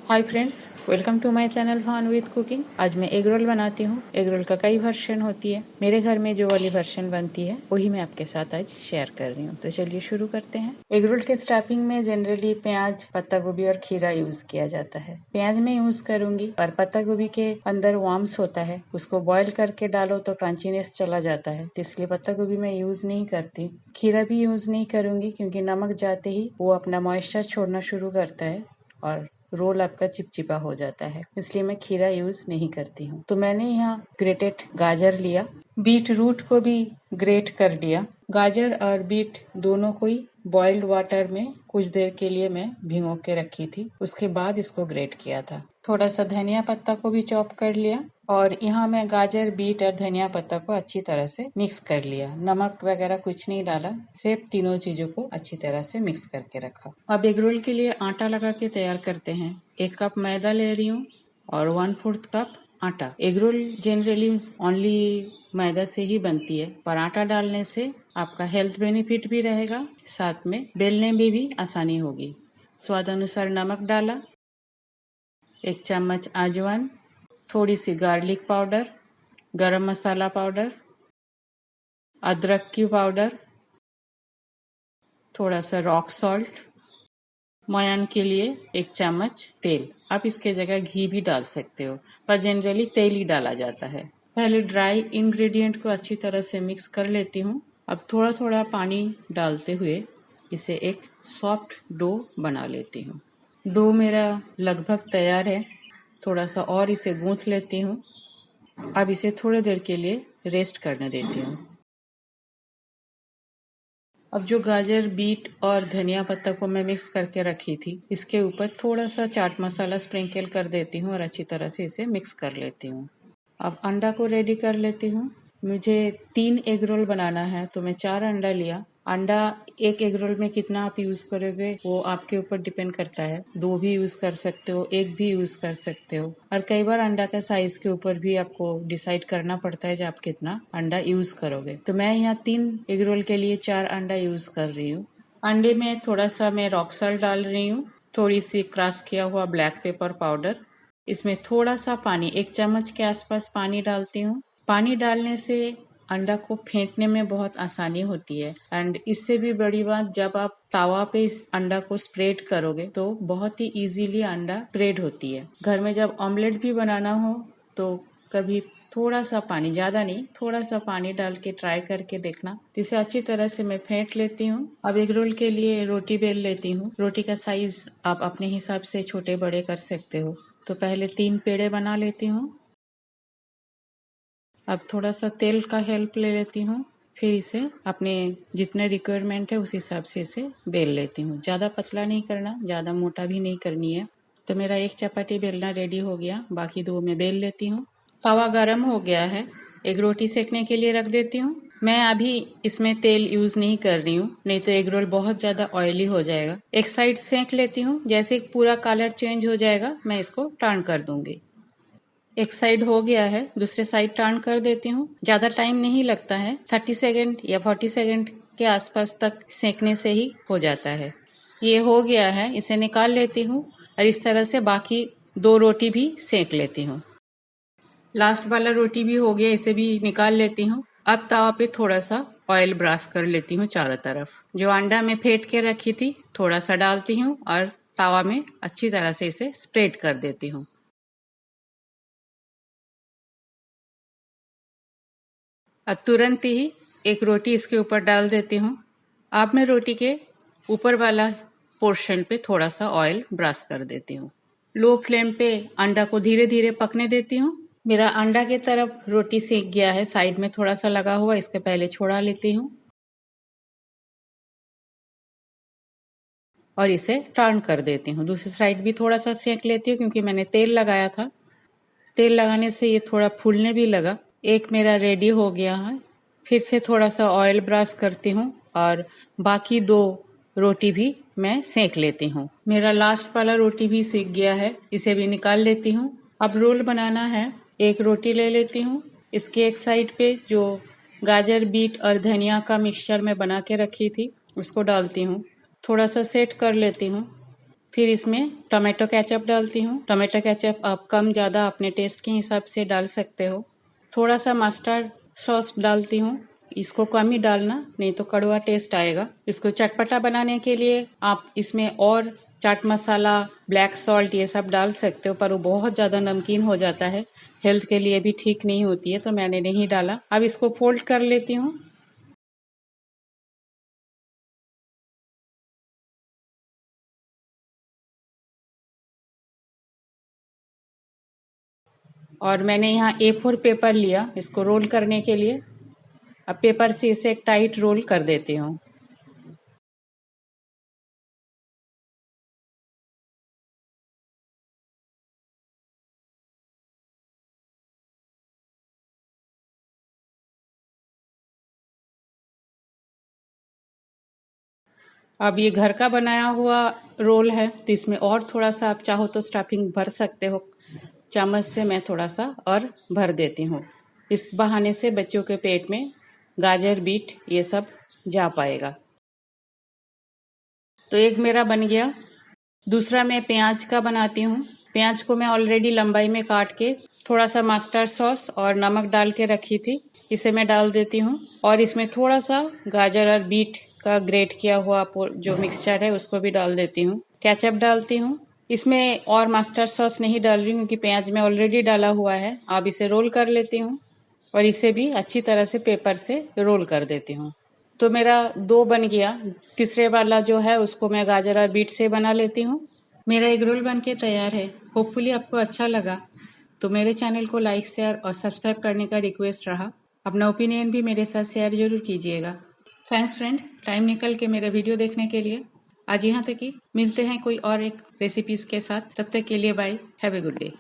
Hi friends, welcome to my channel fun with cooking. आज मैं egg roll बनाती हूँ। एग रोल का कई वर्जन होती है। मेरे घर में जो वाली वर्जन बनती है वही मैं आपके साथ आज शेयर कर रही हूँ। तो चलिए शुरू करते हैं। एग रोल के स्टफिंग में जनरली प्याज, पत्ता गोभी और खीरा यूज किया जाता है। प्याज में यूज करूंगी और पत्ता गोभी के अंदर वार्म्स होता है, उसको बॉईल करके डालो तो क्रंचीनेस चला जाता है, तो इसलिए पत्ता गोभी मैं यूज नहीं करती। खीरा भी यूज नहीं करूंगी क्योंकि नमक जाते ही वो अपना मॉइस्चर छोड़ना शुरू करता है और रोल आपका चिपचिपा हो जाता है, इसलिए मैं खीरा यूज नहीं करती हूँ। तो मैंने यहाँ ग्रेटेड गाजर लिया, बीट रूट को भी ग्रेट कर लिया। गाजर और बीट दोनों को ही बॉइल्ड वाटर में कुछ देर के लिए मैं भिगो के रखी थी, उसके बाद इसको ग्रेट किया था। थोड़ा सा धनिया पत्ता को भी चॉप कर लिया और यहाँ मैं गाजर, बीट और धनिया पत्ता को अच्छी तरह से मिक्स कर लिया। नमक वगैरह कुछ नहीं डाला, सिर्फ तीनों चीजों को अच्छी तरह से मिक्स करके रखा। अब एग रोल के लिए आटा लगा के तैयार करते हैं। 1 कप मैदा ले रही हूँ और 1/4 कप आटा। एग रोल जनरली ओनली मैदा से ही बनती है, पर आटा डालने से आपका हेल्थ बेनिफिट भी रहेगा, साथ में बेलने में भी आसानी होगी। स्वाद अनुसार नमक डाला, 1 चम्मच अजवाइन, थोड़ी सी गार्लिक पाउडर, गरम मसाला पाउडर, अदरक की पाउडर, थोड़ा सा रॉक सॉल्ट, मयान के लिए 1 चम्मच तेल। आप इसके जगह घी भी डाल सकते हो, पर जनरली तेल ही डाला जाता है। पहले ड्राई इंग्रेडिएंट को अच्छी तरह से मिक्स कर लेती हूँ। अब थोड़ा थोड़ा पानी डालते हुए इसे एक सॉफ्ट डो बना लेती हूँ। डो मेरा लगभग तैयार है, थोड़ा सा और इसे गूंथ लेती हूँ। अब इसे थोड़ी देर के लिए रेस्ट करने देती हूँ। अब जो गाजर, बीट और धनिया पत्ता को मैं मिक्स करके रखी थी, इसके ऊपर थोड़ा सा चाट मसाला स्प्रिंकल कर देती हूँ और अच्छी तरह से इसे मिक्स कर लेती हूँ। अब अंडा को रेडी कर लेती हूँ। मुझे 3 एग रोल बनाना है, तो मैं 4 अंडा लिया। अंडा एक एग रोल में कितना आप यूज करोगे वो आपके ऊपर डिपेंड करता है। 2 भी यूज कर सकते हो, 1 भी यूज कर सकते हो, और कई बार अंडा का साइज के ऊपर भी आपको डिसाइड करना पड़ता है कि आप कितना अंडा यूज करोगे। तो मैं यहाँ 3 एग रोल के लिए 4 अंडा यूज कर रही हूँ। अंडे में थोड़ा सा मैं रॉक सॉल्ट डाल रही हूँ, थोड़ी सी क्रश किया हुआ ब्लैक पेपर पाउडर, इसमें थोड़ा सा पानी, 1 चम्मच के आसपास पानी डालती हूँ। पानी डालने से अंडा को फेंटने में बहुत आसानी होती है, एंड इससे भी बड़ी बात, जब आप तावा पे इस अंडा को स्प्रेड करोगे तो बहुत ही इजीली अंडा स्प्रेड होती है। घर में जब ऑमलेट भी बनाना हो तो कभी थोड़ा सा पानी, ज्यादा नहीं, थोड़ा सा पानी डाल के ट्राई करके देखना। इसे अच्छी तरह से मैं फेंट लेती हूँ। अब एग रोल के लिए रोटी बेल लेती हूँ। रोटी का साइज आप अपने हिसाब से छोटे बड़े कर सकते हो। तो पहले 3 पेड़े बना लेती हूँ। अब थोड़ा सा तेल का हेल्प ले लेती हूँ, फिर इसे अपने जितने रिक्वायरमेंट है उस हिसाब से इसे बेल लेती हूँ। ज़्यादा पतला नहीं करना, ज़्यादा मोटा भी नहीं करनी है। तो मेरा 1 चपाती बेलना रेडी हो गया, बाकी 2 मैं बेल लेती हूँ। तवा गरम हो गया है, एक रोटी सेकने के लिए रख देती हूँ। मैं अभी इसमें तेल यूज नहीं कर रही हूँ, नहीं तो एग रोल बहुत ज़्यादा ऑयली हो जाएगा। एक साइड सेक लेती हूँ, जैसे पूरा कलर चेंज हो जाएगा मैं इसको टर्न कर दूंगी। एक साइड हो गया है, दूसरे साइड टर्न कर देती हूँ। ज्यादा टाइम नहीं लगता है, 30 सेकेंड या 40 सेकेंड के आसपास तक सेकने से ही हो जाता है। ये हो गया है, इसे निकाल लेती हूँ और इस तरह से बाकी 2 रोटी भी सेक लेती हूँ। लास्ट वाला रोटी भी हो गया, इसे भी निकाल लेती हूँ। अब तवा पे थोड़ा सा ऑयल ब्रश कर लेती हूँ चारों तरफ। जो अंडा में फेंट के रखी थी थोड़ा सा डालती हूँ और तवा में अच्छी तरह से इसे स्प्रेड कर देती हूँ। और तुरंत ही एक रोटी इसके ऊपर डाल देती हूँ। अब मैं रोटी के ऊपर वाला पोर्शन पे थोड़ा सा ऑयल ब्रश कर देती हूँ। लो फ्लेम पे अंडा को धीरे धीरे पकने देती हूँ। मेरा अंडा की तरफ रोटी सेक गया है, साइड में थोड़ा सा लगा हुआ, इसके पहले छोड़ा लेती हूँ और इसे टर्न कर देती हूँ। दूसरी साइड भी थोड़ा सा सेक लेती हूँ क्योंकि मैंने तेल लगाया था। तेल लगाने से ये थोड़ा फूलने भी लगा। एक मेरा रेडी हो गया है। फिर से थोड़ा सा ऑयल ब्रश करती हूँ और बाकी 2 रोटी भी मैं सेक लेती हूँ। मेरा लास्ट वाला रोटी भी सेक गया है, इसे भी निकाल लेती हूँ। अब रोल बनाना है। एक रोटी ले लेती हूँ, इसके एक साइड पे जो गाजर, बीट और धनिया का मिक्सचर मैं बना के रखी थी उसको डालती हूँ। थोड़ा सा सेट कर लेती हूँ, फिर इसमें टोमेटो केचप डालती हूँ। टोमेटो केचप आप कम ज़्यादा अपने टेस्ट के हिसाब से डाल सकते हो। थोड़ा सा मस्टर्ड सॉस डालती हूँ। इसको कम ही डालना, नहीं तो कड़वा टेस्ट आएगा। इसको चटपटा बनाने के लिए आप इसमें और चाट मसाला, ब्लैक सॉल्ट ये सब डाल सकते हो, पर वो बहुत ज़्यादा नमकीन हो जाता है, हेल्थ के लिए भी ठीक नहीं होती है, तो मैंने नहीं डाला। अब इसको फोल्ड कर लेती हूँ। और मैंने यहाँ A4 पेपर लिया इसको रोल करने के लिए। अब पेपर से इसे एक टाइट रोल कर देती हूँ। अब ये घर का बनाया हुआ रोल है, तो इसमें और थोड़ा सा आप चाहो तो स्टफिंग भर सकते हो। चम्मच से मैं थोड़ा सा और भर देती हूँ। इस बहाने से बच्चों के पेट में गाजर, बीट ये सब जा पाएगा। तो एक मेरा बन गया। दूसरा मैं प्याज का बनाती हूँ। प्याज को मैं ऑलरेडी लंबाई में काट के थोड़ा सा मस्टर्ड सॉस और नमक डाल के रखी थी, इसे मैं डाल देती हूँ। और इसमें थोड़ा सा गाजर और बीट का ग्रेट किया हुआ जो मिक्सचर है उसको भी डाल देती हूँ। केचप डालती हूँ। इसमें और मस्टर्ड सॉस नहीं डाल रही हूँ क्योंकि प्याज में ऑलरेडी डाला हुआ है। अब इसे रोल कर लेती हूँ और इसे भी अच्छी तरह से पेपर से रोल कर देती हूँ। तो मेरा 2 बन गया। तीसरे वाला जो है उसको मैं गाजर और बीट से बना लेती हूँ। मेरा एग रोल बन के तैयार है। होपफुली आपको अच्छा लगा। तो मेरे चैनल को लाइक, शेयर और सब्सक्राइब करने का रिक्वेस्ट रहा। अपना ओपिनियन भी मेरे साथ शेयर जरूर कीजिएगा। थैंक्स फ्रेंड, टाइम निकल के मेरे वीडियो देखने के लिए। आज यहाँ तक ही। मिलते हैं कोई और एक रेसिपीज के साथ। तब तक के लिए bye. Have a good day.